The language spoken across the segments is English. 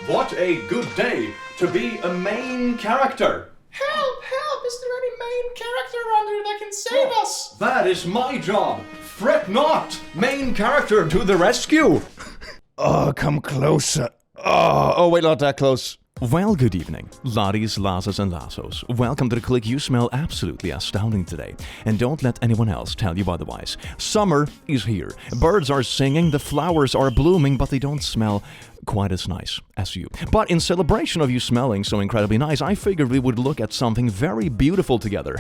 What a good day to be a main character. Help! Help! Is there any main character around here that can save us? That is my job. Fret not, main character to the rescue. Oh, come closer. Oh, wait, not that close. Well, good evening, laddies, lasses, and lassos. Welcome to the click. You smell absolutely astounding today. And don't let anyone else tell you otherwise. Summer is here. Birds are singing, the flowers are blooming, but they don't smell quite as nice as you. But in celebration of you smelling so incredibly nice, I figured we would look at something very beautiful together.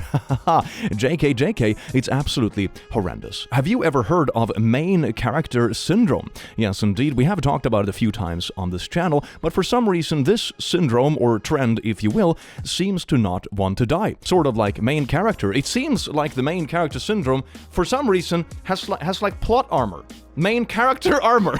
JK, it's absolutely horrendous. Have you ever heard of main character syndrome? Yes, indeed, we have talked about it a few times on this channel, but for some reason this syndrome, or trend if you will, seems to not want to die. Sort of like main character. It seems like the main character syndrome, for some reason, has like plot armor. Main character armor.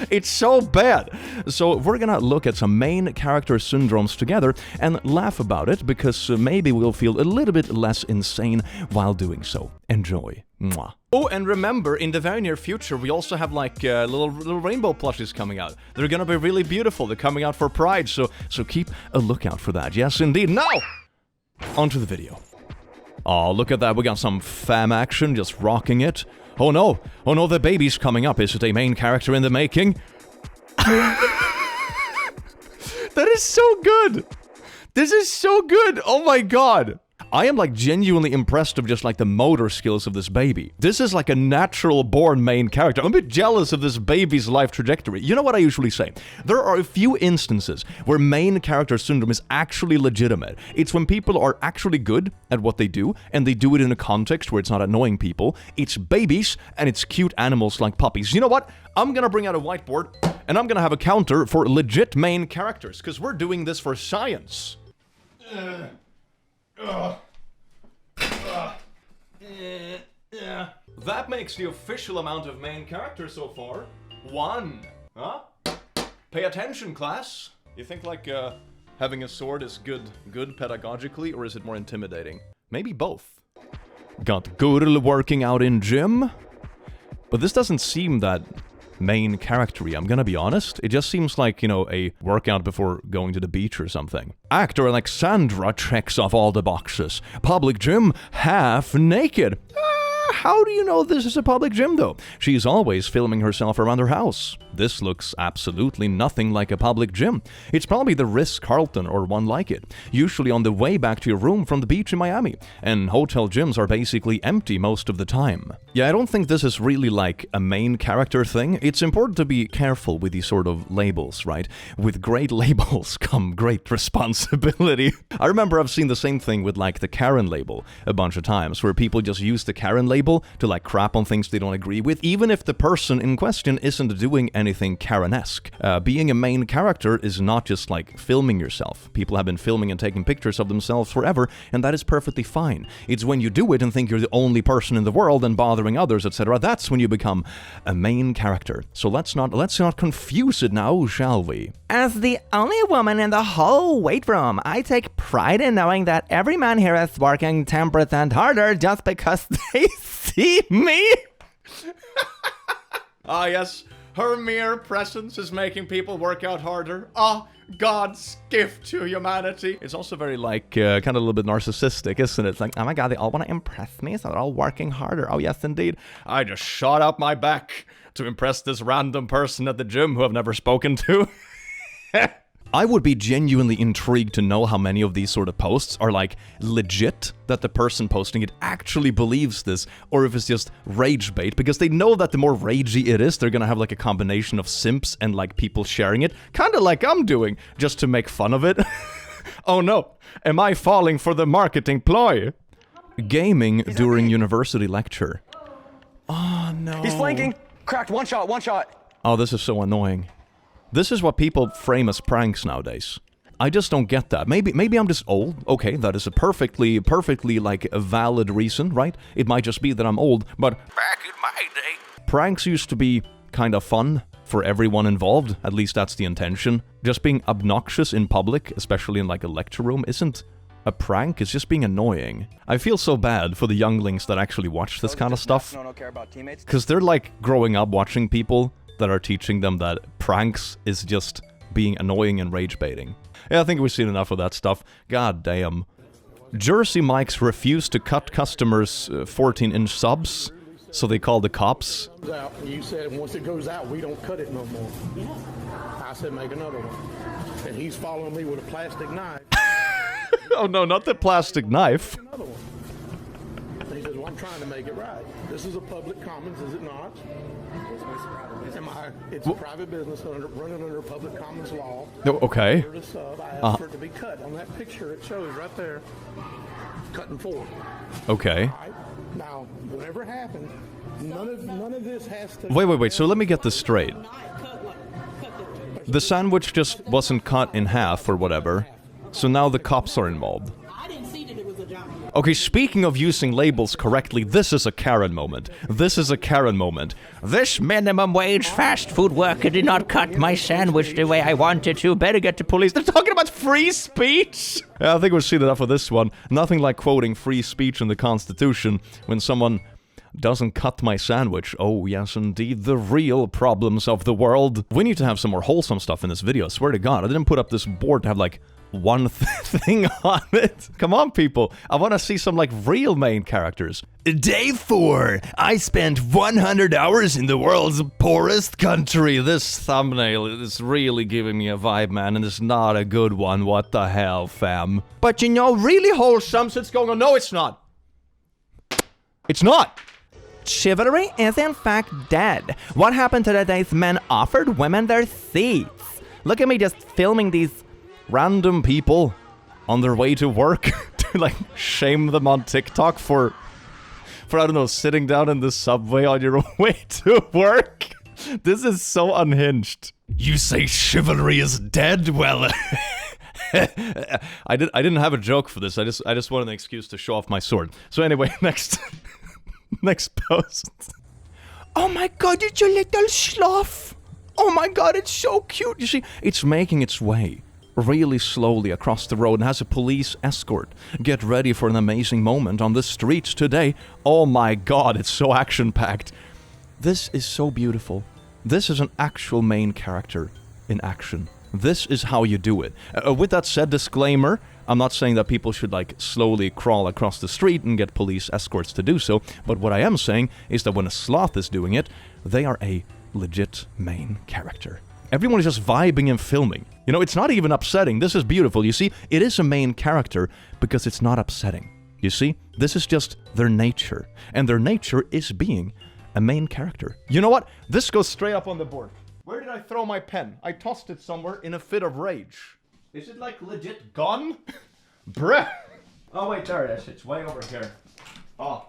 It's so bad. So we're gonna look at some main character syndromes together and laugh about it, because maybe we'll feel a little bit less insane while doing so. Enjoy. Mwah. Oh, and remember, in the very near future, we also have like little rainbow plushies coming out. They're gonna be really beautiful. They're coming out for Pride, so keep a lookout for that. Yes, indeed. Now, onto the video. Oh, look at that. We got some fam action, just rocking it. Oh no, the baby's coming up. Is it a main character in the making? That is so good. This is so good. Oh my god. I am like genuinely impressed of just like the motor skills of this baby. This is like a natural born main character. I'm a bit jealous of this baby's life trajectory. You know what I usually say? There are a few instances where main character syndrome is actually legitimate. It's when people are actually good at what they do, and they do it in a context where it's not annoying people. It's babies, and it's cute animals like puppies. You know what? I'm gonna bring out a whiteboard, and I'm gonna have a counter for legit main characters, because we're doing this for science. That makes the official amount of main character so far 1. Huh? Pay attention, class. You think like having a sword is good pedagogically, or is it more intimidating? Maybe both. Got Gurl working out in gym, but this doesn't seem that main character-y, I'm gonna be honest. It just seems like, you know, a workout before going to the beach or something. Actor Alexandra checks off all the boxes. Public gym, half naked. How do you know this is a public gym, though? She's always filming herself around her house. This looks absolutely nothing like a public gym. It's probably the Ritz-Carlton or one like it, usually on the way back to your room from the beach in Miami, and hotel gyms are basically empty most of the time. Yeah, I don't think this is really like a main character thing. It's important to be careful with these sort of labels, right? With great labels come great responsibility. I remember I've seen the same thing with like the Karen label a bunch of times, where people just use the Karen label to like crap on things they don't agree with, even if the person in question isn't doing anything Karen-esque. Being a main character is not just like filming yourself. People have been filming and taking pictures of themselves forever, and that is perfectly fine. It's when you do it and think you're the only person in the world and bothering others, etc., that's when you become a main character. So let's not confuse it now, shall we? As the only woman in the whole weight room, I take pride in knowing that every man here is working 10% harder just because they see me. Ah yes, her mere presence is making people work out harder. Ah, God's gift to humanity. It's also very like, kind of a little bit narcissistic, isn't it? It's like, oh my god, they all want to impress me, so they're all working harder. Oh yes, indeed. I just shot out my back to impress this random person at the gym who I've never spoken to. I would be genuinely intrigued to know how many of these sort of posts are like legit, that the person posting it actually believes this, or if it's just rage bait, because they know that the more ragey it is, they're gonna have like a combination of simps and like people sharing it, kinda like I'm doing, just to make fun of it. Oh no, am I falling for the marketing ploy? Gaming during university lecture. Oh no. He's flanking! Cracked, one shot! Oh, this is so annoying. This is what people frame as pranks nowadays. I just don't get that. Maybe I'm just old. Okay, that is a perfectly like a valid reason, right? It might just be that I'm old, but back in my day, pranks used to be kind of fun for everyone involved. At least that's the intention. Just being obnoxious in public, especially in like a lecture room, isn't a prank. It's just being annoying. I feel so bad for the younglings that actually watch this kind of stuff, because they're like growing up watching people that are teaching them that pranks is just being annoying and rage baiting. Yeah, I think we've seen enough of that stuff. God damn. Jersey Mike's refused to cut customers 14-inch subs, so they called the cops. Out, you said once it goes out, we don't cut it no more. I said make another one. And he's following me with a plastic knife. Oh no, not the plastic knife. Another one. And he says, well, I'm trying to make it right. This is a public commons, is it not? It's a private business running under public commons law. Okay. I asked for it to be cut. On that picture, it shows right there, cutting forward. Okay. Right? Now, whatever happened, none of this has to... Wait, so let me get this straight. The sandwich just wasn't cut in half or whatever, so now the cops are involved. Okay, speaking of using labels correctly, this is a Karen moment. This is a Karen moment. This minimum wage fast food worker did not cut my sandwich the way I wanted to. Better get the police. They're talking about free speech. Yeah, I think we've seen enough of this one. Nothing like quoting free speech in the Constitution when someone doesn't cut my sandwich. Oh, yes, indeed, the real problems of the world. We need to have some more wholesome stuff in this video. I swear to God, I didn't put up this board to have, like, one thing on it. Come on, people. I want to see some, like, real main characters. Day 4. I spent 100 hours in the world's poorest country. This thumbnail is really giving me a vibe, man, and it's not a good one. What the hell, fam? But you know, really wholesome shit's going on. No, it's not. It's not. Chivalry is in fact dead. What happened to the days men offered women their seats? Look at me just filming these random people on their way to work to, like, shame them on TikTok for I don't know, sitting down in the subway on your way to work. This is so unhinged. You say chivalry is dead? Well, I didn't have a joke for this. I just wanted an excuse to show off my sword. So anyway, next post. Oh my god, it's a little sloth. Oh my god, it's so cute. You see, it's making its way really slowly across the road and has a police escort. Get ready for an amazing moment on the streets today. Oh my god, it's so action-packed. This is so beautiful. This is an actual main character in action. This is how you do it. With that said, disclaimer, I'm not saying that people should, like, slowly crawl across the street and get police escorts to do so, but what I am saying is that when a sloth is doing it, they are a legit main character. Everyone is just vibing and filming. You know, it's not even upsetting. This is beautiful. You see, it is a main character because it's not upsetting. You see, this is just their nature, and their nature is being a main character. You know what? This goes straight up on the board. Where did I throw my pen? I tossed it somewhere in a fit of rage. Is it, like, legit gone? Bruh! Oh wait, there it is. It's way over here. Oh,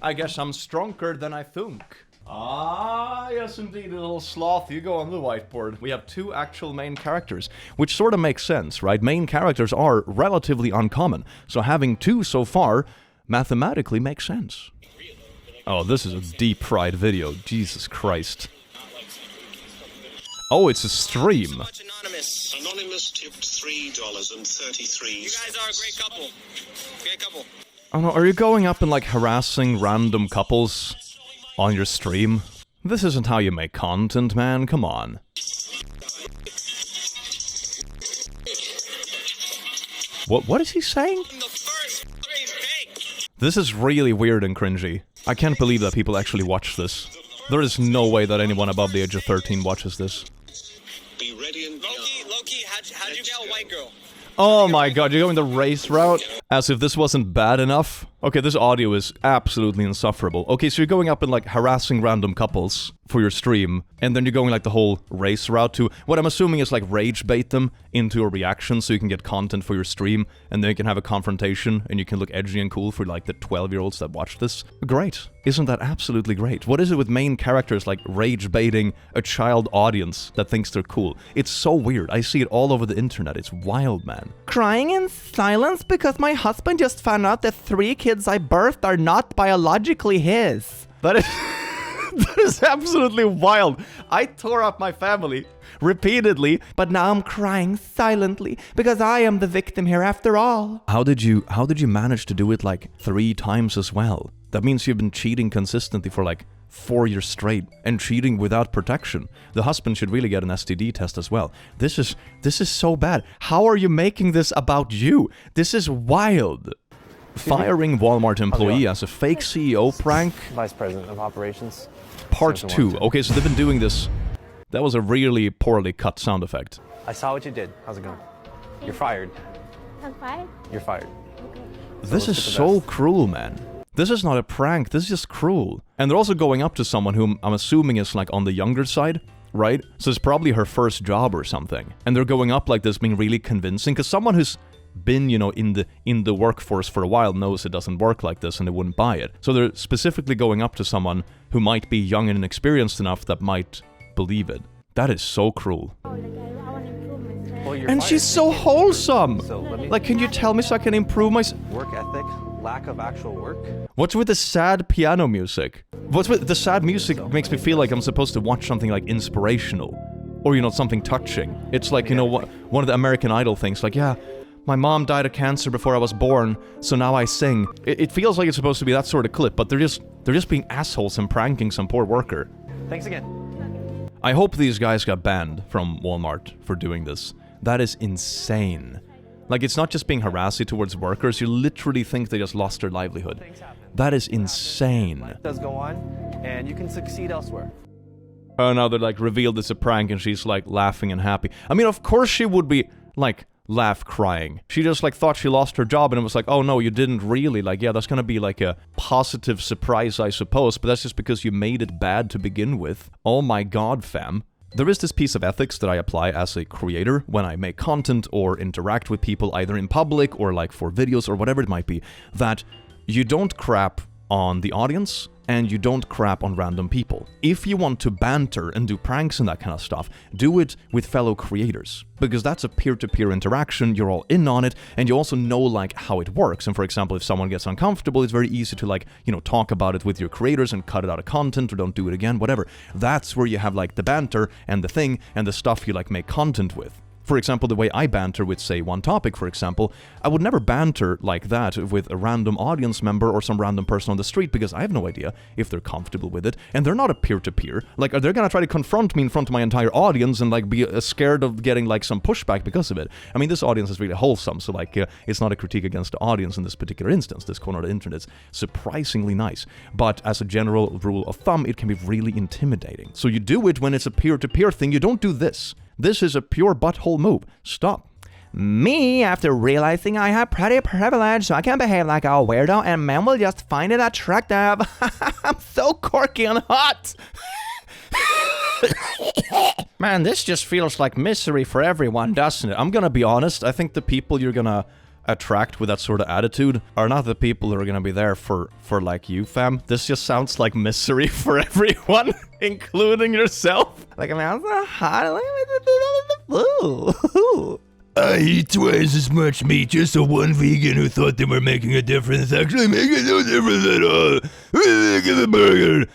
I guess I'm stronger than I think. Ah, yes indeed, a little sloth. You go on the whiteboard. We have two actual main characters, which sort of makes sense, right? Main characters are relatively uncommon, so having two so far mathematically makes sense. Oh, this is a deep-fried video. Jesus Christ. Oh, it's a stream. Anonymous tipped $3.33. You guys are a great couple. Great couple. Oh no, are you going up and, like, harassing random couples on your stream? This isn't how you make content, man. Come on. What is he saying? This is really weird and cringy. I can't believe that people actually watch this. There is no way that anyone above the age of 13 watches this. Be ready and Loki, how'd you get a white girl? Oh my god, you're going the race route? As if this wasn't bad enough? Okay, this audio is absolutely insufferable. Okay, so you're going up and, like, harassing random couples for your stream, and then you're going, like, the whole race route to what I'm assuming is, like, rage bait them into a reaction so you can get content for your stream, and then you can have a confrontation, and you can look edgy and cool for, like, the 12-year-olds that watch this. Great. Isn't that absolutely great? What is it with main characters, like, rage baiting a child audience that thinks they're cool? It's so weird. I see it all over the internet. It's wild, man. Crying in silence because my husband just found out that 3 kids I birthed are not biologically his. That is... that is absolutely wild. I tore up my family repeatedly, but now I'm crying silently because I am the victim here after all. How did you manage to do it, like, 3 times as well? That means you've been cheating consistently for like 4 years straight, and cheating without protection. The husband should really get an STD test as well. This is so bad. How are you making this about you? This is wild. Firing Walmart employee as a fake CEO prank. Vice President of Operations. Part 2. Okay, so they've been doing this. That was a really poorly cut sound effect. I saw what you did. How's it going? You're fired. I'm fired? You're fired. This is so cruel, man. This is not a prank, this is just cruel. And they're also going up to someone whom I'm assuming is like on the younger side, right? So it's probably her first job or something. And they're going up like this, being really convincing, because someone who's been, you know, in the workforce for a while knows it doesn't work like this and they wouldn't buy it. So they're specifically going up to someone who might be young and inexperienced enough that might believe it. That is so cruel. Well, and she's so wholesome! So like, can you tell me so I can improve my... Work ethic, lack of actual work. What's with the sad piano music? What's with the sad music makes me feel like I'm supposed to watch something like inspirational. Or, you know, something touching. It's like, you know, one of the American Idol things, like, yeah, my mom died of cancer before I was born, so now I sing. It feels like it's supposed to be that sort of clip, but they're just being assholes and pranking some poor worker. Thanks again. I hope these guys got banned from Walmart for doing this. That is insane. Like, it's not just being harassing towards workers, you literally think they just lost their livelihood. That is insane. Life does go on, and you can succeed elsewhere. Oh, now they're like, revealed it's a prank, and she's like laughing and happy. I mean, of course she would be like laugh crying. She just like thought she lost her job, and it was like, oh no, you didn't really. Like, yeah, that's gonna be like a positive surprise, I suppose, but that's just because you made it bad to begin with. Oh my god, fam. There is this piece of ethics that I apply as a creator when I make content or interact with people either in public or like for videos or whatever it might be, that you don't crap on the audience and you don't crap on random people. If you want to banter and do pranks and that kind of stuff, do it with fellow creators, because that's a peer-to-peer interaction, you're all in on it, and you also know like how it works. And for example, if someone gets uncomfortable, it's very easy to like, you know, talk about it with your creators and cut it out of content or don't do it again, whatever. That's where you have like the banter and the thing and the stuff you like make content with. For example, the way I banter with, say, one topic, for example, I would never banter like that with a random audience member or some random person on the street, because I have no idea if they're comfortable with it, and they're not a peer-to-peer. Like, are they gonna try to confront me in front of my entire audience and, like, be scared of getting, like, some pushback because of it? I mean, this audience is really wholesome, so, like, it's not a critique against the audience in this particular instance. This corner of the internet is surprisingly nice. But as a general rule of thumb, it can be really intimidating. So you do it when it's a peer-to-peer thing, you don't do this. This is a pure butthole move. Stop. Me, after realizing I have pretty privilege, so I can behave like a weirdo and men will just find it attractive. I'm so quirky and hot. Man, this just feels like misery for everyone, doesn't it? I'm gonna be honest, I think the people you're gonna attract with that sort of attitude are not the people who are gonna be there for like you, fam. This just sounds like misery for everyone, including yourself. Like, I mean, I'm so hot. Ooh. I eat twice as much meat just so one vegan who thought they were making a difference actually making no difference at all. Give a burger.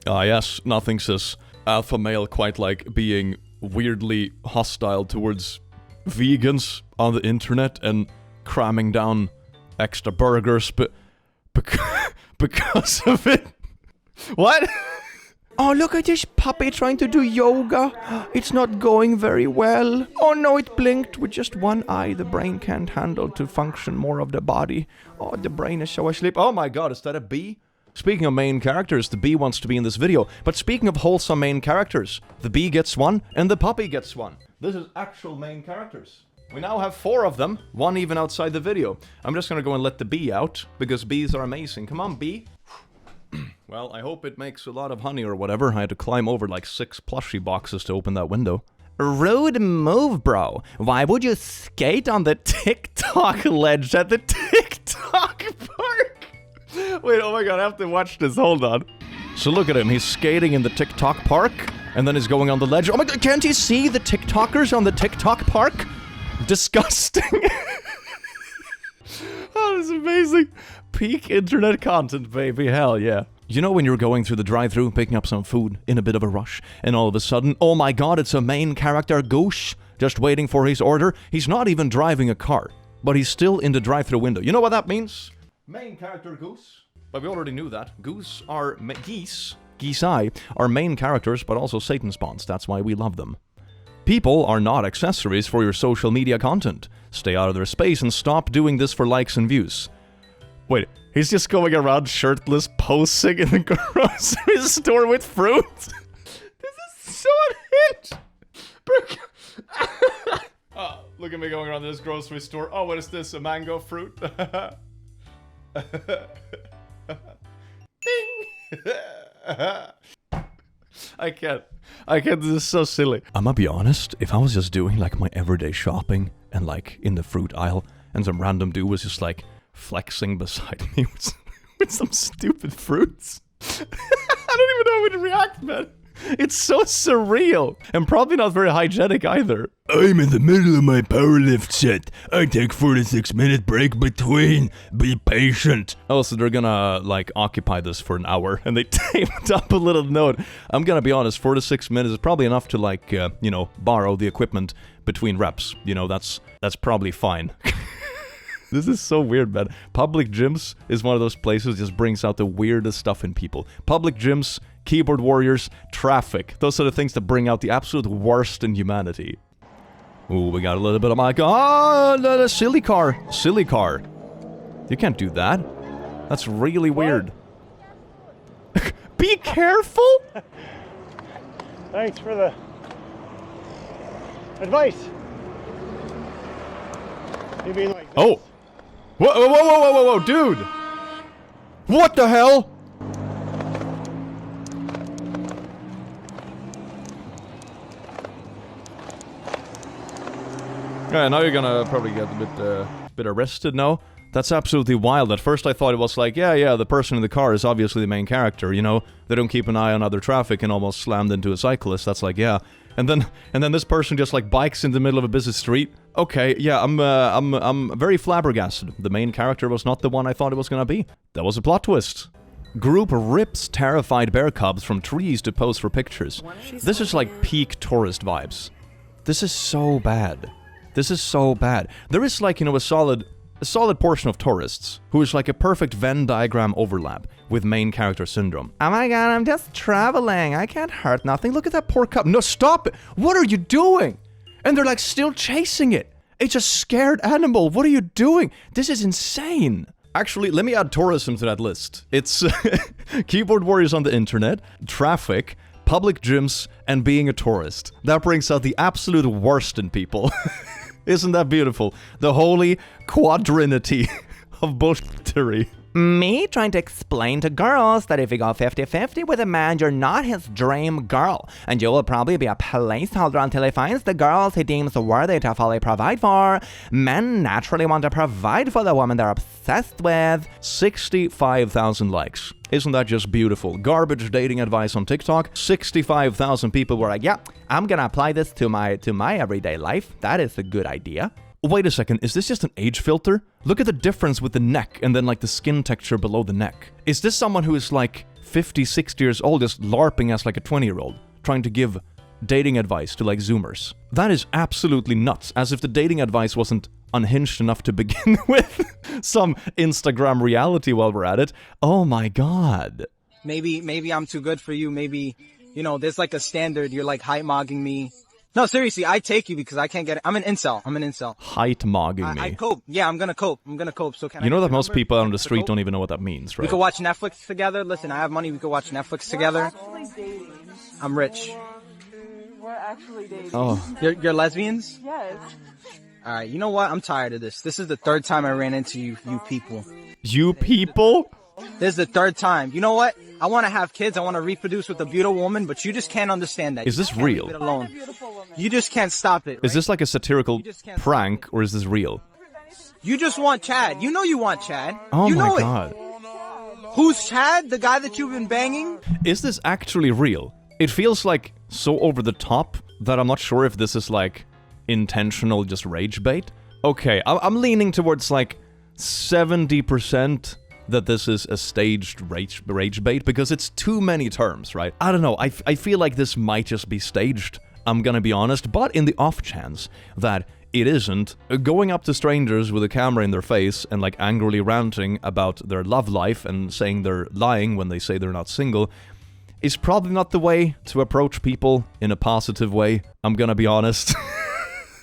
Ah yes, nothing says alpha male quite like being weirdly hostile towards vegans on the internet and cramming down extra burgers because of it. What? Oh, look at this puppy trying to do yoga. It's not going very well. Oh no, it blinked with just one eye. The brain can't handle to function more of the body. Oh, the brain is so asleep. Oh my god, is that a bee? Speaking of main characters, the bee wants to be in this video. But speaking of wholesome main characters, the bee gets one and the puppy gets one. This is actual main characters. We now have 4 of them, one even outside the video. I'm just gonna go and let the bee out, because bees are amazing. Come on, bee. Well, I hope it makes a lot of honey or whatever. I had to climb over like 6 plushie boxes to open that window. Rude move, bro. Why would you skate on the TikTok ledge at the TikTok park? Wait, oh my god, I have to watch this. Hold on. So look at him. He's skating in the TikTok park, and then he's going on the ledge. Oh my god, can't you see the TikTokers on the TikTok park? Disgusting. Oh, this is amazing. Peak internet content, baby. Hell yeah. You know when you're going through the drive-thru, picking up some food in a bit of a rush, and all of a sudden, oh my god, it's a main character Goosh just waiting for his order. He's not even driving a car, but he's still in the drive-thru window. You know what that means? Main character Goose. But we already knew that. Geese are main characters, but also Satan spawns. That's why we love them. People are not accessories for your social media content. Stay out of their space and stop doing this for likes and views. Wait, he's just going around shirtless, posing in the grocery store with fruit? This is so unhinged! Oh, look at me going around this grocery store. Oh, what is this? A mango fruit? Ding! I can't. This is so silly. I'ma be honest, if I was just doing like my everyday shopping and like in the fruit aisle and some random dude was just like flexing beside me with some stupid fruits, I don't even know how to react, man. It's so surreal and probably not very hygienic either. I'm in the middle of my powerlift set. I take 46-minute break between. Be patient. Oh, so they're gonna, like, occupy this for an hour, and they taped up a little note. I'm gonna be honest, 4 to 6 minutes is probably enough to, like, you know, borrow the equipment between reps. You know, that's probably fine. This is so weird, man. Public gyms is one of those places that just brings out the weirdest stuff in people. Public gyms, keyboard warriors, traffic. Those are the things that bring out the absolute worst in humanity. Ooh, we got a little bit of mic. Oh, the silly car. Silly car. You can't do that. That's really weird. Be careful! Thanks for the advice. You mean like this? Oh! Whoa, dude! What the hell? Yeah, now you're gonna probably get a bit arrested now. That's absolutely wild. At first I thought it was like, yeah, the person in the car is obviously the main character, you know? They don't keep an eye on other traffic and almost slammed into a cyclist. That's like, yeah. And then this person just like bikes in the middle of a busy street. Okay, yeah, I'm very flabbergasted. The main character was not the one I thought it was gonna be. That was a plot twist. Group rips terrified bear cubs from trees to pose for pictures. This is like peak tourist vibes. This is so bad. This is so bad. There is like, you know, a solid portion of tourists who is like a perfect Venn diagram overlap with main character syndrome. Oh my god, I'm just traveling. I can't hurt nothing. Look at that poor cub. No, stop it. What are you doing? And they're like still chasing it. It's a scared animal. What are you doing? This is insane. Actually, let me add tourism to that list. It's keyboard warriors on the internet, traffic, public gyms, and being a tourist. That brings out the absolute worst in people. Isn't that beautiful? The holy quadrinity of bullshittery. Me trying to explain to girls that if you go 50-50 with a man, you're not his dream girl. And you will probably be a placeholder until he finds the girls he deems worthy to fully provide for. Men naturally want to provide for the woman they're obsessed with. 65,000 likes. Isn't that just beautiful? Garbage dating advice on TikTok. 65,000 people were like, yeah, I'm gonna apply this to my everyday life. That is a good idea. Wait a second, is this just an age filter? Look at the difference with the neck and then like the skin texture below the neck. Is this someone who is like 50, 60 years old just LARPing as like a 20-year-old, trying to give dating advice to like Zoomers? That is absolutely nuts, as if the dating advice wasn't unhinged enough to begin with. Some Instagram reality while we're at it. Oh my god. Maybe I'm too good for you, maybe, you know, there's like a standard, you're like height-mogging me. No, seriously, I take you because I can't get it. I'm an incel. Height-mogging me. I cope. Yeah, I'm gonna cope. So can you know that most people out on the street don't even know what that means, right? We could watch Netflix together. Listen, I have money. We could watch Netflix together. I'm rich. We're actually dating. Oh, you're lesbians? Yes. All right, you know what? I'm tired of this. This is the third time I ran into you people. You people? This is the third time. You know what? I want to have kids. I want to reproduce with a beautiful woman, but you just can't understand that. Is this real? Leave it alone. You just can't stop it. Right? Is this like a satirical prank, or is this real? You just want Chad. You know you want Chad. Oh you know my god. Who's Chad? The guy that you've been banging? Is this actually real? It feels like so over the top that I'm not sure if this is like intentional just rage bait. Okay, I'm leaning towards like 70% that this is a staged rage bait, because it's too many terms, right? I don't know, I feel like this might just be staged, I'm gonna be honest, but in the off chance that It isn't. Going up to strangers with a camera in their face and like angrily ranting about their love life and saying they're lying when they say they're not single is probably not the way to approach people in a positive way, I'm gonna be honest.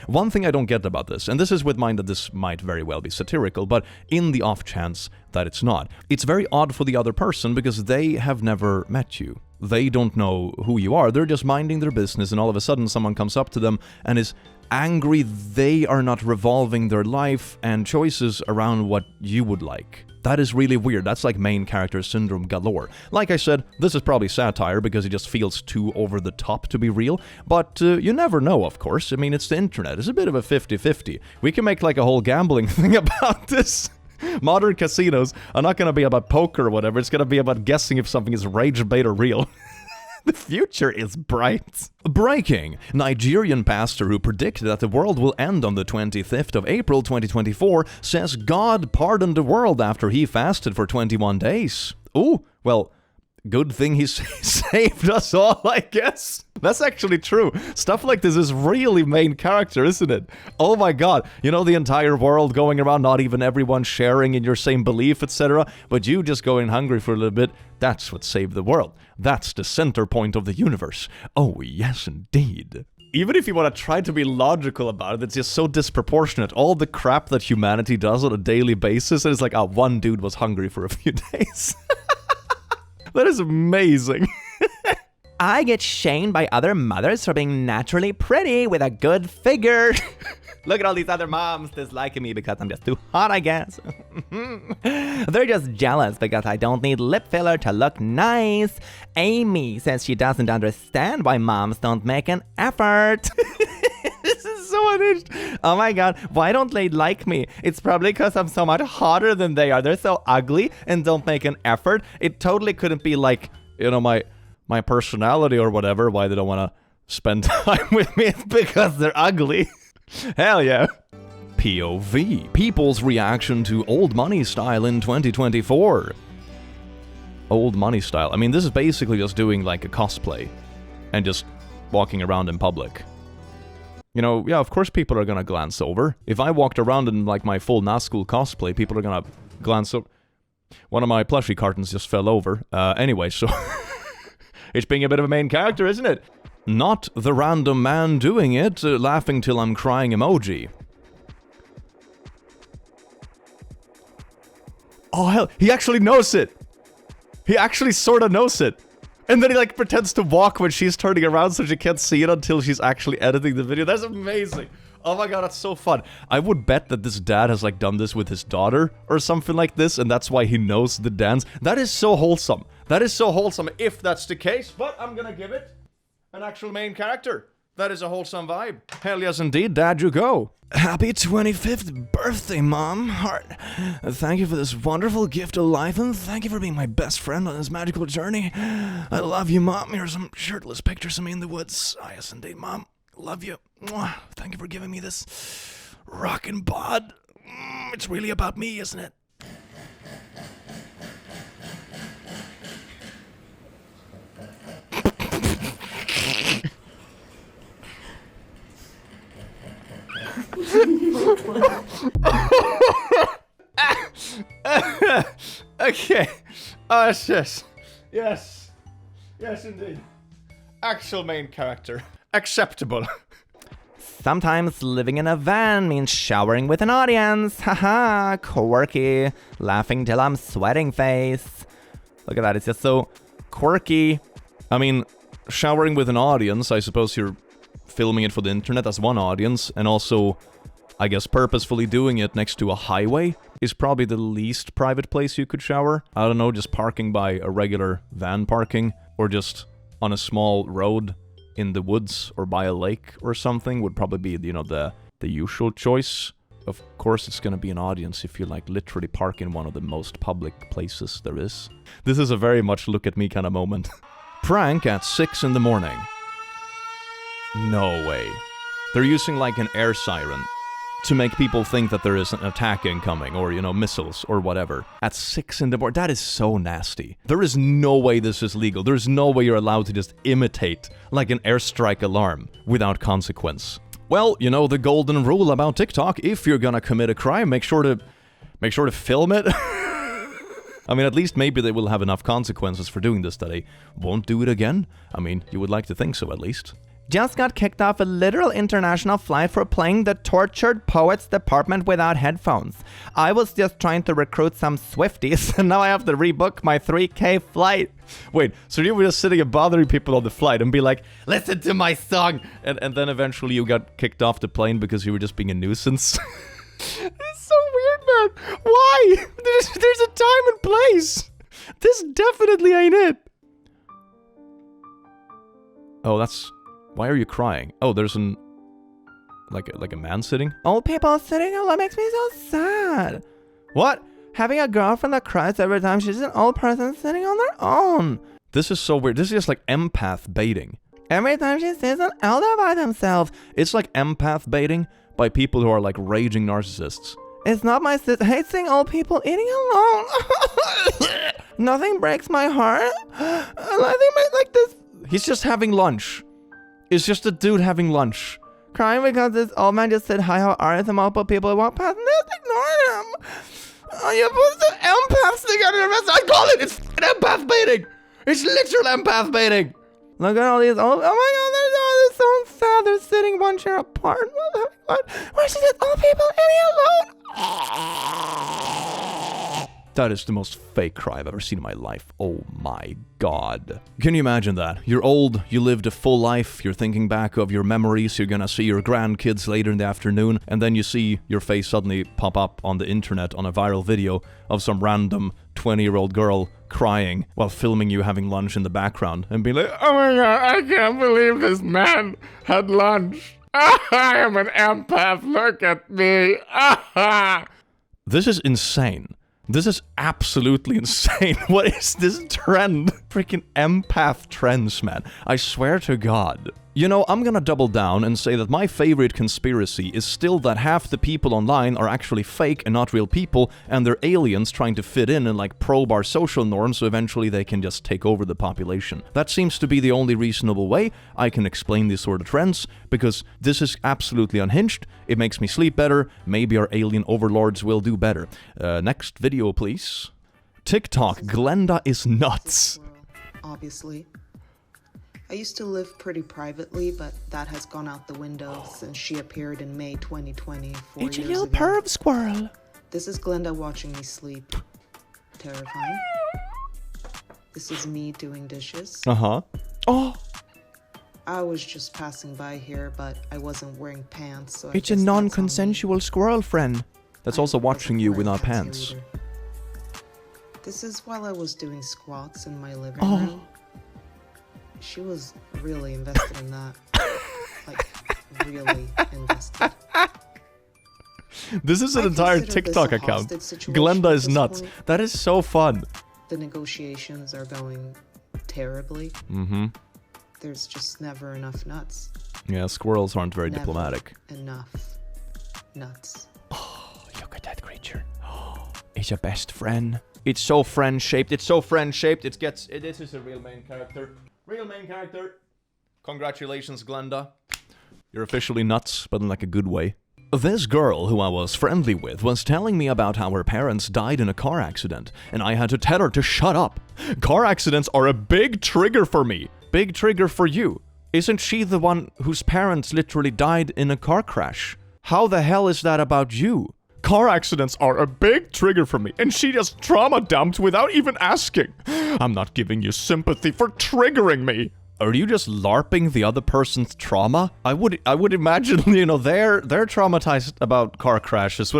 One thing I don't get about this, and this is with mind that this might very well be satirical, but in the off chance that it's not, it's very odd for the other person because they have never met you. They don't know who you are, they're just minding their business, and all of a sudden someone comes up to them and is angry they are not revolving their life and choices around what you would like. That is really weird. That's like main character syndrome galore. Like I said, this is probably satire because it just feels too over the top to be real, but you never know, of course. I mean, it's the internet. It's a bit of a 50-50. We can make like a whole gambling thing about this. Modern casinos are not going to be about poker or whatever. It's going to be about guessing if something is rage bait or real. The future is bright. Breaking. Nigerian pastor who predicted that the world will end on the 25th of April 2024 says God pardoned the world after he fasted for 21 days. Ooh, well, good thing he saved us all, I guess. That's actually true. Stuff like this is really main character, isn't it? Oh my god. You know, the entire world going around, not even everyone sharing in your same belief, etc. But you just going hungry for a little bit. That's what saved the world. That's the center point of the universe. Oh, yes, indeed. Even if you want to try to be logical about it, it's just so disproportionate. All the crap that humanity does on a daily basis, and it's like, oh, one dude was hungry for a few days. That is amazing. I get shamed by other mothers for being naturally pretty with a good figure. Look at all these other moms disliking me because I'm just too hot, I guess. They're just jealous because I don't need lip filler to look nice. Amy says she doesn't understand why moms don't make an effort. This is so unhinged. Oh my god, why don't they like me? It's probably because I'm so much hotter than they are. They're so ugly and don't make an effort. It totally couldn't be like, you know, my personality or whatever, why they don't want to spend time with me. It's because they're ugly. Hell yeah. POV. People's reaction to old money style in 2024. Old money style. I mean, this is basically just doing like a cosplay and just walking around in public. You know, yeah, of course people are gonna glance over. If I walked around in like my full Nazgul cosplay, people are gonna glance over. One of my plushie cartons just fell over. Anyway, so it's being a bit of a main character, isn't it? Not the random man doing it, laughing till I'm crying emoji. Oh hell, he actually knows it! He actually sorta knows it! And then he like pretends to walk when she's turning around so she can't see it until she's actually editing the video. That's amazing! Oh my god, that's so fun. I would bet that this dad has like done this with his daughter or something like this, and that's why he knows the dance. That is so wholesome. That is so wholesome if that's the case, but I'm gonna give it an actual main character. That is a wholesome vibe. Hell yes indeed, Dad, you go. Happy 25th birthday, Mom. Heart. Thank you for this wonderful gift of life, and thank you for being my best friend on this magical journey. I love you, Mom. Here's some shirtless pictures of me in the woods. Ah, yes indeed, Mom. Love you. Mwah. Thank you for giving me this rockin' bod. It's really about me, isn't it? Okay. Yes. Yes. Yes, indeed. Actual main character. Acceptable. Sometimes living in a van means showering with an audience. Haha, quirky. Laughing till I'm sweating face. Look at that, it's just so quirky. I mean, showering with an audience, I suppose you're filming it for the internet as one audience, and also, I guess, purposefully doing it next to a highway is probably the least private place you could shower. I don't know, just parking by a regular van parking, or just on a small road in the woods or by a lake or something would probably be, you know, the usual choice. Of course, it's gonna be an audience if you like literally park in one of the most public places there is. This is a very much look at me kind of moment. Prank at 6 in the morning. No way. They're using like an air siren to make people think that there is an attack incoming, or, you know, missiles or whatever. At 6 in the morning, that is so nasty. There is no way this is legal. There's no way you're allowed to just imitate like an airstrike alarm without consequence. Well, you know the golden rule about TikTok, if you're gonna commit a crime, make sure to film it. I mean, at least maybe they will have enough consequences for doing this that they won't do it again. I mean, you would like to think so, at least. Just got kicked off a literal international flight for playing the Tortured Poets department without headphones. I was just trying to recruit some Swifties, and now I have to rebook my 3K flight. Wait, so you were just sitting and bothering people on the flight and be like, listen to my song! And then eventually you got kicked off the plane because you were just being a nuisance? It's so weird, man. Why? There's a time and place. This definitely ain't it. Oh, that's... Why are you crying? Oh, there's an... Like a man sitting? Old people sitting, oh, that makes me so sad. What? Having a girlfriend that cries every time she's an old person sitting on their own. This is so weird. This is just like empath baiting. Every time she sees an elder by themselves. It's like empath baiting by people who are like raging narcissists. It's not my sister. I hate seeing old people eating alone. Nothing breaks my heart. Nothing like this. He's just having lunch. It's just a dude having lunch. Crying because this old man just said, hi, how are you? Some multiple people walk past and just ignore him. Are you supposed to empaths together? I call it. It's empath baiting. It's literal empath baiting. Look at all these old... Oh my god, they're so sad. They're sitting one chair apart. What? Why should these old people eating alone? That is the most fake cry I've ever seen in my life. Oh my god. Can you imagine that? You're old, you lived a full life, you're thinking back of your memories, you're gonna see your grandkids later in the afternoon, and then you see your face suddenly pop up on the internet on a viral video of some random 20-year-old girl crying while filming you having lunch in the background and be like, oh my god, I can't believe this man had lunch. I am an empath, look at me. This is insane. This is absolutely insane. What is this trend? Freaking empath trends, man. I swear to God. You know, I'm gonna double down and say that my favorite conspiracy is still that half the people online are actually fake and not real people, and they're aliens trying to fit in and like probe our social norms so eventually they can just take over the population. That seems to be the only reasonable way I can explain these sort of trends, because this is absolutely unhinged. It makes me sleep better. Maybe our alien overlords will do better. Next video, please. TikTok, Glenda is nuts. Obviously. I used to live pretty privately, but that has gone out the window since she appeared in May 2020, 4 It's a years little ago. perv squirrel. This is Glenda watching me sleep. Terrifying. This is me doing dishes. Uh-huh. Oh! I was just passing by here, but I wasn't wearing pants, so I It's a guess that's on me. non-consensual squirrel friend. That's also watching you without pants. Either. This is while I was doing squats in my living Oh. room. She was really invested in that. Like, really invested. This is an entire TikTok account. Glenda is nuts. That is so fun. The negotiations are going terribly. Mm-hmm. There's just never enough nuts. Yeah, squirrels aren't very Never diplomatic. Enough nuts. Oh, look at that creature. Oh, it's your best friend. It's so friend-shaped. It's so friend-shaped. This is a real main character. Real main character. Congratulations, Glenda. You're officially nuts, but in like a good way. This girl who I was friendly with was telling me about how her parents died in a car accident, and I had to tell her to shut up. Car accidents are a big trigger for me. Big trigger for you. Isn't she the one whose parents literally died in a car crash? How the hell is that about you? Car accidents are a big trigger for me, and she just trauma dumped without even asking. I'm not giving you sympathy for triggering me. Are you just LARPing the other person's trauma? I would imagine, you know, they're traumatized about car crashes.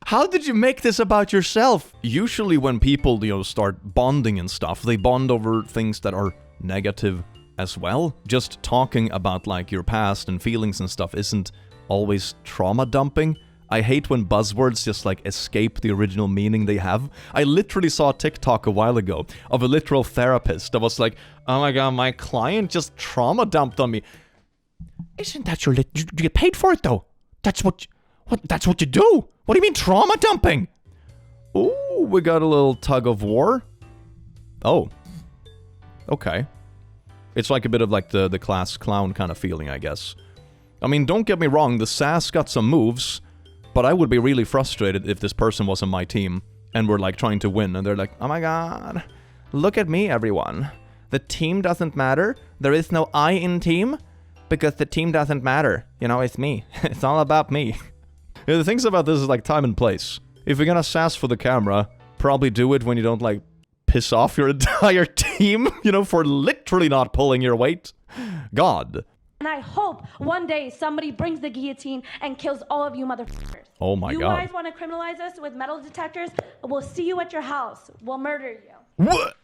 How did you make this about yourself? Usually when people, you know, start bonding and stuff, they bond over things that are negative as well. Just talking about like your past and feelings and stuff isn't always trauma dumping. I hate when buzzwords just like escape the original meaning they have. I literally saw a TikTok a while ago of a literal therapist that was like, oh my god, my client just trauma dumped on me. Isn't that you get paid for it though? That's what you do. What do you mean trauma dumping? Ooh, we got a little tug of war. Oh. Okay. It's like a bit of like the class clown kind of feeling, I guess. I mean, don't get me wrong, the sass got some moves, but I would be really frustrated if this person was on my team and we're like trying to win and they're like, oh my god, look at me everyone. The team doesn't matter. There is no I in team because the team doesn't matter. You know, it's me. It's all about me. Yeah, the things about this is like time and place. If you're gonna sass for the camera, probably do it when you don't like piss off your entire team, you know, for literally not pulling your weight. God. And I hope one day somebody brings the guillotine and kills all of you motherfuckers. Oh my God. You guys want to criminalize us with metal detectors? We'll see you at your house. We'll murder you. What?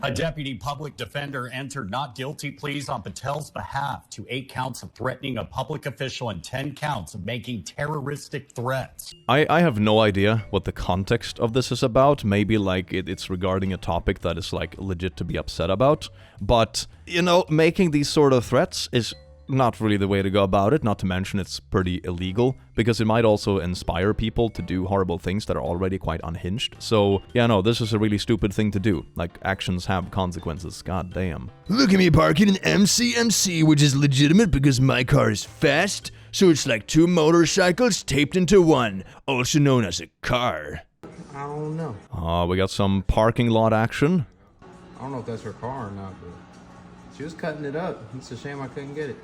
A deputy public defender entered not guilty pleas on Patel's behalf to 8 counts of threatening a public official and 10 counts of making terroristic threats. I have no idea what the context of this is about. Maybe like it's regarding a topic that is like legit to be upset about. But, you know, making these sort of threats is not really the way to go about it, not to mention it's pretty illegal, because it might also inspire people to do horrible things that are already quite unhinged. So, yeah, no, this is a really stupid thing to do. Like, actions have consequences, god damn. Look at me parking an MCMC, which is legitimate because my car is fast, so it's like 2 motorcycles taped into one, also known as a car. I don't know. Oh, we got some parking lot action. I don't know if that's her car or not, but she was cutting it up. It's a shame I couldn't get it.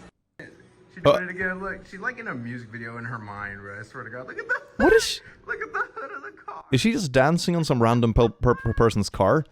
She doing it again. Look, she's like in a music video in her mind, bro. I swear to God. Look at the. What is? Look at the hood of the car. Is she just dancing on some random person's car?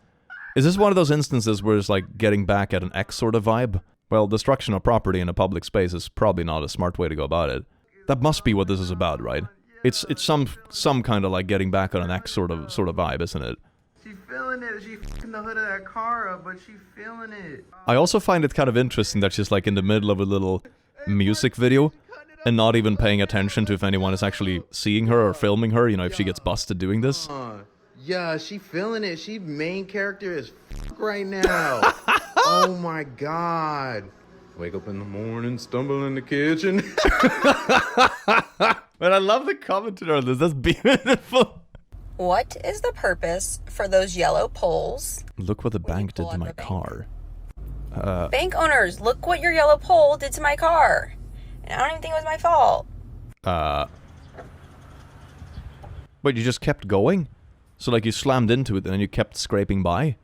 Is this one of those instances where it's like getting back at an ex sort of vibe? Well, destruction of property in a public space is probably not a smart way to go about it. That must be what this is about, right? It's some kind of like getting back on an ex sort of vibe, isn't it? She feeling it. She f***ing the hood of that car up, but she feeling it. I also find it kind of interesting that she's like in the middle of a little music video and not even paying attention to if anyone is actually seeing her or filming her, you know, if she gets busted doing this. Yeah, she feeling it. She main character is f*** right now. Oh my God. Wake up in the morning, stumble in the kitchen. Man, I love the commentary on this. That's beautiful. What is the purpose for those yellow poles? Look what the bank did to my car. Bank owners, look what your yellow pole did to my car. And I don't even think it was my fault. Wait, you just kept going? So like you slammed into it and then you kept scraping by?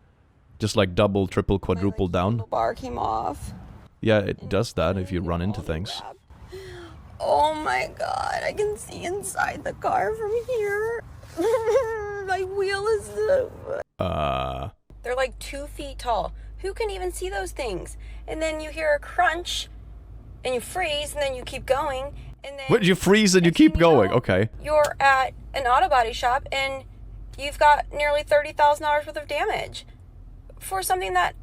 Just like double, triple, quadruple down? The bar came off. Yeah, it does that if you run into things. Oh my God, I can see inside the car from here. My wheel is... They're like 2 feet tall. Who can even see those things? And then you hear a crunch, and you freeze, and then you keep going, and then... What, you freeze and you keep going? Okay. You're at an auto body shop, and you've got nearly $30,000 worth of damage for something that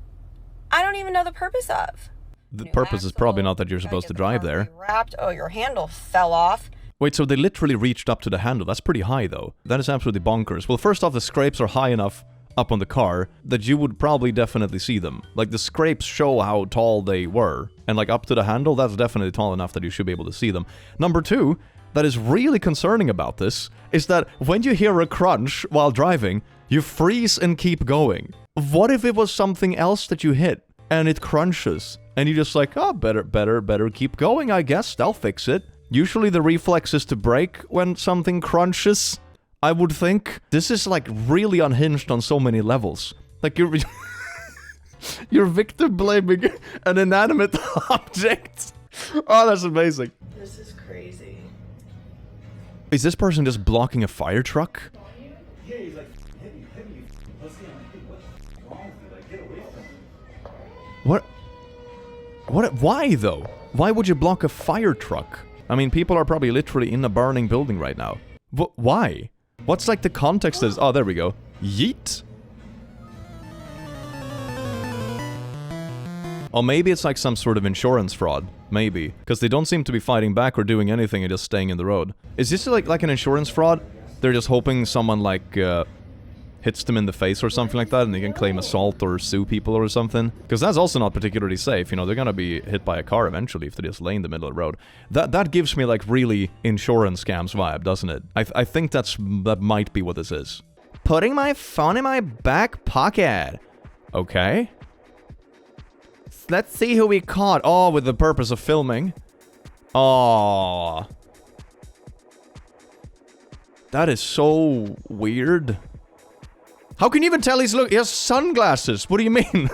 I don't even know the purpose of. The purpose is probably not that you're supposed to drive there. Wrapped. Oh, your handle fell off. Wait, so they literally reached up to the handle. That's pretty high, though. That is absolutely bonkers. Well, first off, the scrapes are high enough up on the car that you would probably definitely see them. Like, the scrapes show how tall they were. And, like, up to the handle, that's definitely tall enough that you should be able to see them. Number 2, that is really concerning about this, is that when you hear a crunch while driving, you freeze and keep going. What if it was something else that you hit, and it crunches, and you're just like, oh, better keep going, I guess, they'll fix it. Usually the reflex is to brake when something crunches, I would think. This is like really unhinged on so many levels. Like you're victim blaming an inanimate object. Oh, that's amazing. This is crazy. Is this person just blocking a fire truck? Yeah, he's like, hit me, pussy. What's wrong with you? Like, get away from me. What? Why, though? Why would you block a fire truck? I mean, people are probably literally in a burning building right now. Why? What's like the context is... Oh, there we go. Yeet? Or maybe it's like some sort of insurance fraud. Maybe. Because they don't seem to be fighting back or doing anything and just staying in the road. Is this like an insurance fraud? They're just hoping someone like... hits them in the face or something like that and they can claim assault or sue people or something. Because that's also not particularly safe, you know, they're gonna be hit by a car eventually if they just lay in the middle of the road. That gives me like really insurance scams vibe, doesn't it? I think that might be what this is. Putting my phone in my back pocket. Okay. Let's see who we caught. Oh, with the purpose of filming. Oh. That is so weird. How can you even tell he has sunglasses? What do you mean?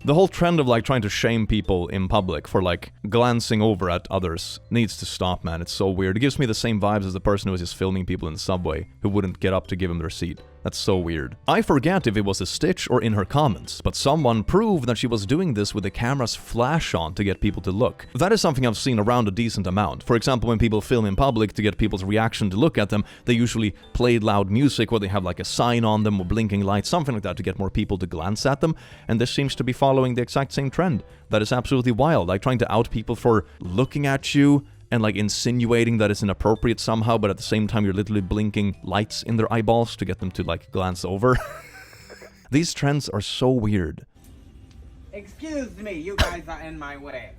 The whole trend of like trying to shame people in public for like glancing over at others needs to stop, man. It's so weird. It gives me the same vibes as the person who was just filming people in the subway who wouldn't get up to give him their seat. That's so weird. I forget if it was a stitch or in her comments, but someone proved that she was doing this with the camera's flash on to get people to look. That is something I've seen around a decent amount. For example, when people film in public to get people's reaction to look at them, they usually play loud music or they have like a sign on them or blinking lights, something like that to get more people to glance at them. And this seems to be following the exact same trend. That is absolutely wild. Like trying to out people for looking at you and like insinuating that it's inappropriate somehow, but at the same time you're literally blinking lights in their eyeballs to get them to like glance over. These trends are so weird. Excuse me, you guys are in my way.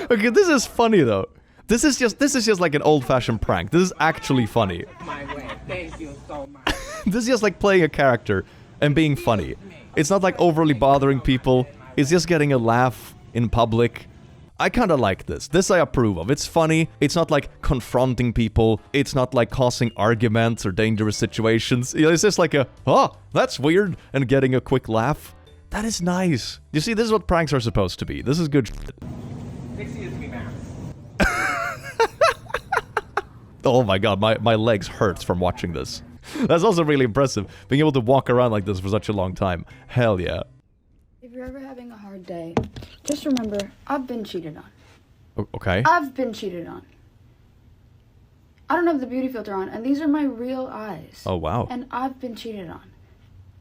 Okay, this is funny though. This is just like an old-fashioned prank. This is actually funny. My way. Thank you so much. This is just like playing a character and being funny. It's not like overly bothering people. It's just getting a laugh in public. I kind of like this. This I approve of. It's funny. It's not like confronting people. It's not like causing arguments or dangerous situations. You know, it's just like a, oh, that's weird, and getting a quick laugh. That is nice. You see, this is what pranks are supposed to be. This is good shit. Excuse me, ma'am. Oh my god, my legs hurt from watching this. That's also really impressive, being able to walk around like this for such a long time. Hell yeah. If you're ever having a hard day, just remember, I've been cheated on. Okay. I've been cheated on. I don't have the beauty filter on, and these are my real eyes. Oh, wow. And I've been cheated on.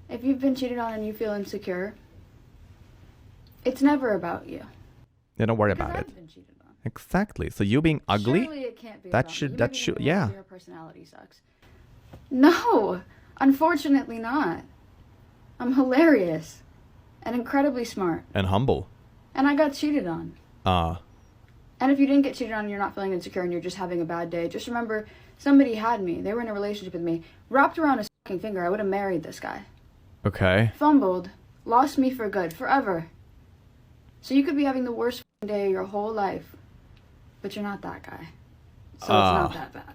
If you've been cheated on and you feel insecure, it's never about you. Yeah, don't worry about it. I've been cheated on. Exactly. So you being ugly? Surely it can't be that about should, you. that should, yeah. Your personality sucks. No, unfortunately not. I'm hilarious. And incredibly smart. And humble. And I got cheated on. And if you didn't get cheated on and you're not feeling insecure and you're just having a bad day, just remember, somebody had me. They were in a relationship with me. Wrapped around a fucking finger, I would have married this guy. Okay. Fumbled. Lost me for good. Forever. So you could be having the worst fucking day of your whole life. But you're not that guy. So it's not that bad.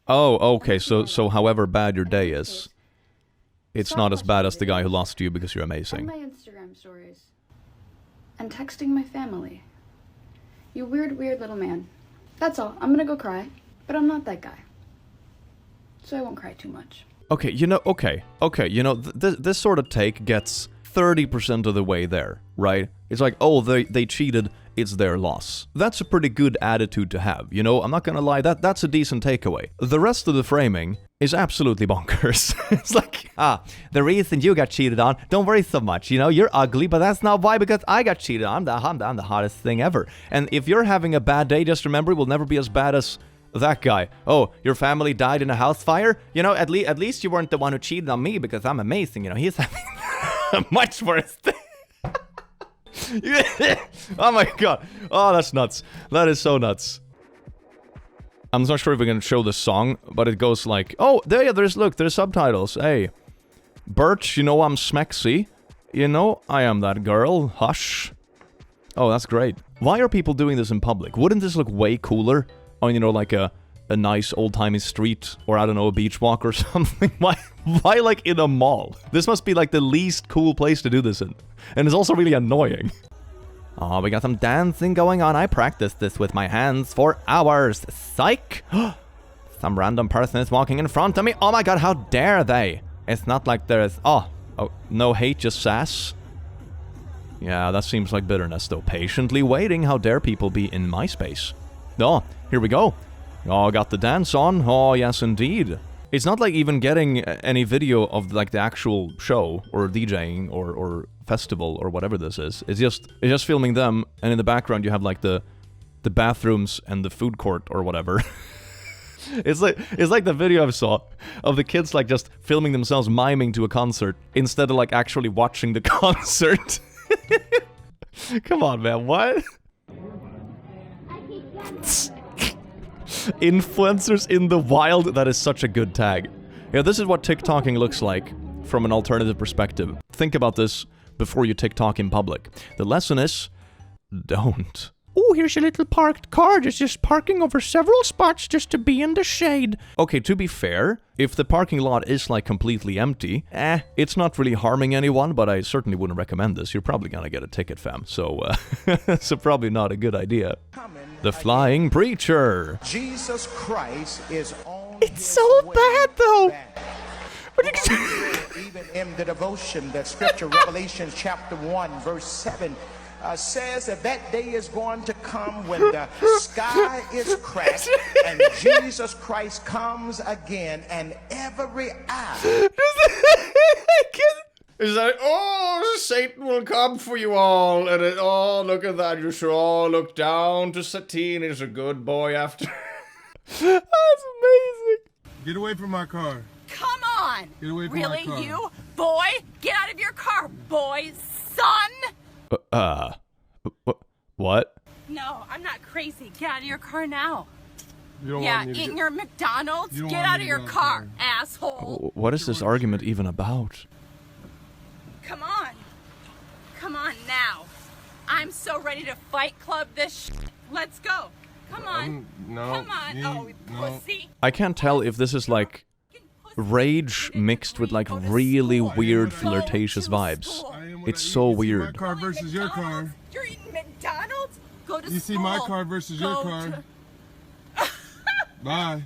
Oh, okay. So however bad your day is, it's not as bad as the guy who lost you because you're amazing. And my Instagram stories. And texting my family. You weird little man. That's all. I'm gonna go cry. But I'm not that guy. So I won't cry too much. Okay, you know, okay, you know, this sort of take gets 30% of the way there, right? It's like, oh, they cheated, it's their loss. That's a pretty good attitude to have, you know? I'm not gonna lie, that's a decent takeaway. The rest of the framing is absolutely bonkers. It's like, the reason you got cheated on, don't worry so much, you know? You're ugly, but that's not why, because I got cheated on. I'm the hottest thing ever. And if you're having a bad day, just remember, it will never be as bad as that guy. Oh, your family died in a house fire? You know, at least you weren't the one who cheated on me because I'm amazing, you know? He's having a much worse thing. Oh my god. Oh, that's nuts. That is so nuts. I'm not sure if we can show the song, but it goes like, oh, there's subtitles. Hey, Birch, you know I'm smexy. You know, I am that girl. Hush. Oh, that's great. Why are people doing this in public? Wouldn't this look way cooler on, you know, like a nice old-timey street, or I don't know, a beach walk or something? Why like in a mall? This must be like the least cool place to do this in. And it's also really annoying. Oh, we got some dancing going on. I practiced this with my hands for hours. Psych! Some random person is walking in front of me. Oh my god, how dare they? It's not like there's... Oh, no hate, just sass. Yeah, that seems like bitterness, though. Patiently waiting. How dare people be in my space? Oh, here we go. Oh, got the dance on. Oh, yes, indeed. It's not like even getting any video of like the actual show or DJing or festival or whatever this is. It's just filming them, and in the background you have like the bathrooms and the food court or whatever. It's like the video I saw of the kids like just filming themselves miming to a concert instead of like actually watching the concert. Come on, man, what? Influencers in the wild, that is such a good tag. Yeah, this is what TikToking looks like from an alternative perspective. Think about this before you TikTok in public. The lesson is, don't. Oh, here's a little parked car just parking over several spots just to be in the shade. Okay, to be fair, if the parking lot is like completely empty, it's not really harming anyone, but I certainly wouldn't recommend this. You're probably gonna get a ticket, fam. So, so probably not a good idea. The Flying Preacher. Jesus Christ is on. It's so bad though. Even in the devotion, that scripture, Revelation chapter 1, verse 7, says that day is going to come when the sky is cracked and Jesus Christ comes again and every eye. Is that, oh, Satan will come for you all, and oh, look at that, you should all look down to Satine, he's a good boy after. That's amazing. Get away from my car. Come on! Get away from really, my car. you? Boy? Get out of your car, boy! Son! What? No, I'm not crazy. Get out of your car now. You don't Yeah, want me to eating your McDonald's? You don't Get want out me of to your go car, asshole! What is this argument even about? Come on. Come on now. I'm so ready to fight club this shit. Let's go. Come on. No. Come on. Oh, pussy. I can't tell if this is like rage mixed with like really weird flirtatious vibes. It's so weird. My car versus your car. You're eating McDonald's? Go to You see my school. car versus your Go car. Bye.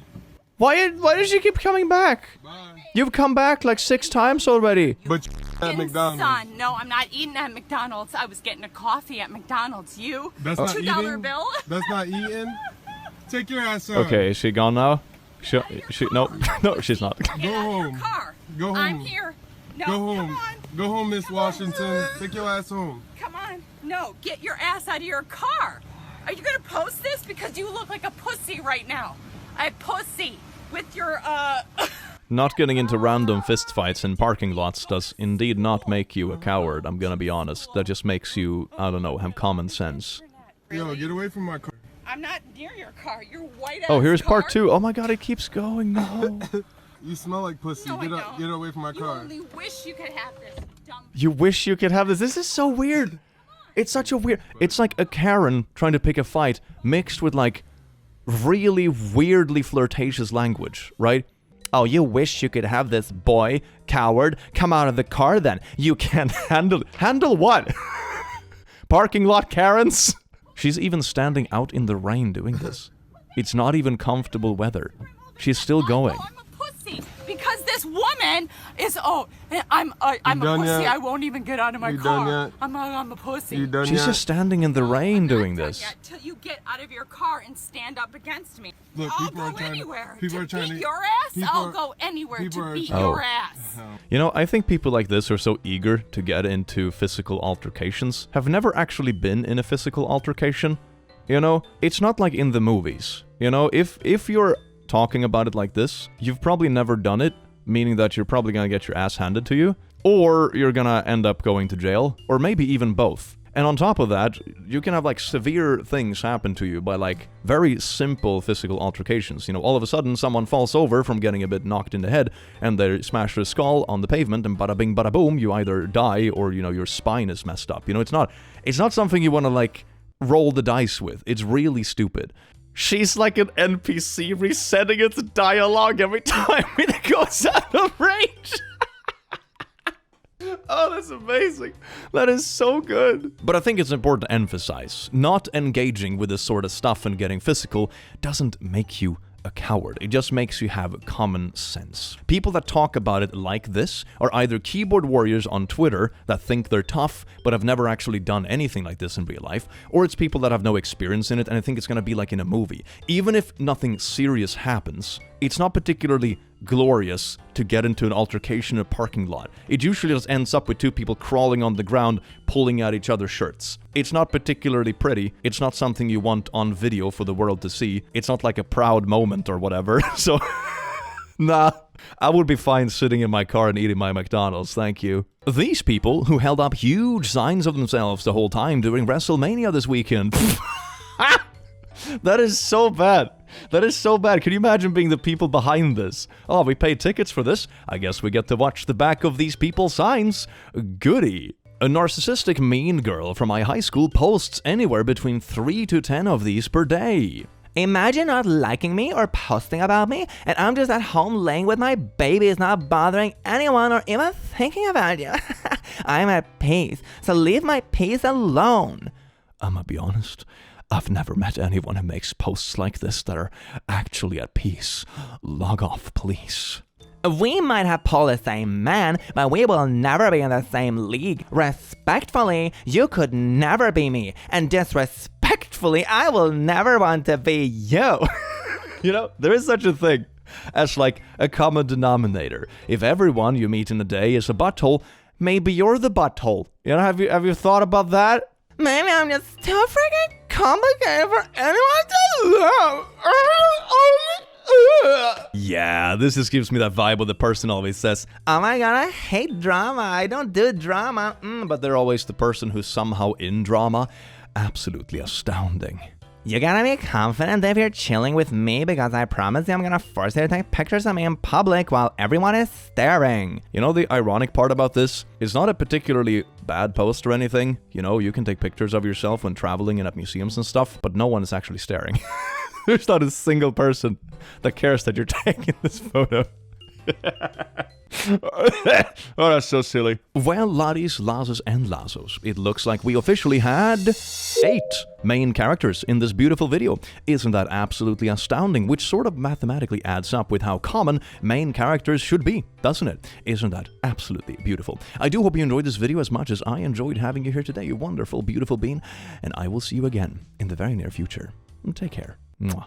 Why does she keep coming back? You've come back like 6 times already. But at McDonald's. Son, no, I'm not eating at McDonald's. I was getting a coffee at McDonald's. You? That's not $2 eating? bill? That's not eating? Take your ass out. Okay, is she gone now? She no, no, she's not. Go home. Go home. I'm here. No, Go home. come on. Go home, Miss Washington. Take your ass home. Come on. No, get your ass out of your car. Are you gonna post this? Because you look like a pussy right now. A pussy with your, Not getting into random fistfights in parking lots does indeed not make you a coward, I'm gonna be honest. That just makes you, I don't know, have common sense. Yo, get away from my car. I'm not near your car. Your white ass Oh, here's car. part 2. Oh my god, it keeps going. No. You smell like pussy. No, Get away from my You car. only wish you could have this dumb. You wish you could have this. This is so weird. It's such a weird... It's like a Karen trying to pick a fight mixed with like really weirdly flirtatious language, right? Oh, you wish you could have this, boy, coward. Come out of the car then. You can't handle... Handle what? Parking lot Karens? She's even standing out in the rain doing this. It's not even comfortable weather. She's still going. I'm a pussy because this woman is. Oh, I'm a pussy. Yet? I won't even get out of my You car. done yet? I'm a pussy. You done She's yet? just standing in the rain doing this. Till you get out of your car and stand up against me. Look, I'll people are go trying anywhere. to... People to are trying beat to... your ass, people I'll are- go anywhere people to are beat trying- your ass. You know, I think people like this are so eager to get into physical altercations, have never actually been in a physical altercation. You know, it's not like in the movies. You know, if you're talking about it like this, you've probably never done it, meaning that you're probably gonna get your ass handed to you, or you're gonna end up going to jail, or maybe even both. And on top of that, you can have like severe things happen to you by like very simple physical altercations. You know, all of a sudden someone falls over from getting a bit knocked in the head and they smash their skull on the pavement and bada bing bada boom, you either die or, you know, your spine is messed up. You know, it's not something you want to like roll the dice with. It's really stupid. She's like an NPC resetting its dialogue every time it goes out of range. Oh, that's amazing. That is so good. But I think it's important to emphasize, not engaging with this sort of stuff and getting physical doesn't make you a coward. It just makes you have common sense. People that talk about it like this are either keyboard warriors on Twitter that think they're tough but have never actually done anything like this in real life, or it's people that have no experience in it and I think it's gonna be like in a movie. Even if nothing serious happens, it's not particularly glorious to get into an altercation in a parking lot. It usually just ends up with two people crawling on the ground, pulling at each other's shirts. It's not particularly pretty. It's not something you want on video for the world to see. It's not like a proud moment or whatever. So, nah, I would be fine sitting in my car and eating my McDonald's, thank you. These people who held up huge signs of themselves the whole time during WrestleMania this weekend. That is so bad. That is so bad. Can you imagine being the people behind this? Oh, we paid tickets for this. I guess we get to watch the back of these people's signs. Goody. A narcissistic mean girl from my high school posts anywhere between 3 to 10 of these per day. Imagine not liking me or posting about me, and I'm just at home laying with my babies, not bothering anyone or even thinking about you. I'm at peace, so leave my peace alone. I'm gonna be honest, I've never met anyone who makes posts like this that are actually at peace. Log off, please. We might have pulled the same man, but we will never be in the same league. Respectfully, you could never be me, and disrespectfully, I will never want to be you. You know, there is such a thing as like a common denominator. If everyone you meet in a day is a butthole, maybe you're the butthole. You know, have you thought about that? Maybe I'm just too freaking complicated for anyone to love. Yeah, this just gives me that vibe where the person always says, oh my god, I hate drama, I don't do drama. But they're always the person who's somehow in drama. Absolutely astounding. You gotta be confident if you're chilling with me, because I promise you I'm gonna force you to take pictures of me in public while everyone is staring. You know, the ironic part about this is not a particularly bad post or anything. You know, you can take pictures of yourself when traveling and at museums and stuff, but no one is actually staring. There's not a single person that cares that you're taking this photo. Oh, that's so silly. Well, laddies, lasses, and lassos, it looks like we officially had 8 main characters in this beautiful video. Isn't that absolutely astounding? Which sort of mathematically adds up with how common main characters should be, doesn't it? Isn't that absolutely beautiful? I do hope you enjoyed this video as much as I enjoyed having you here today, you wonderful, beautiful being, and I will see you again in the very near future. Take care. Mwah.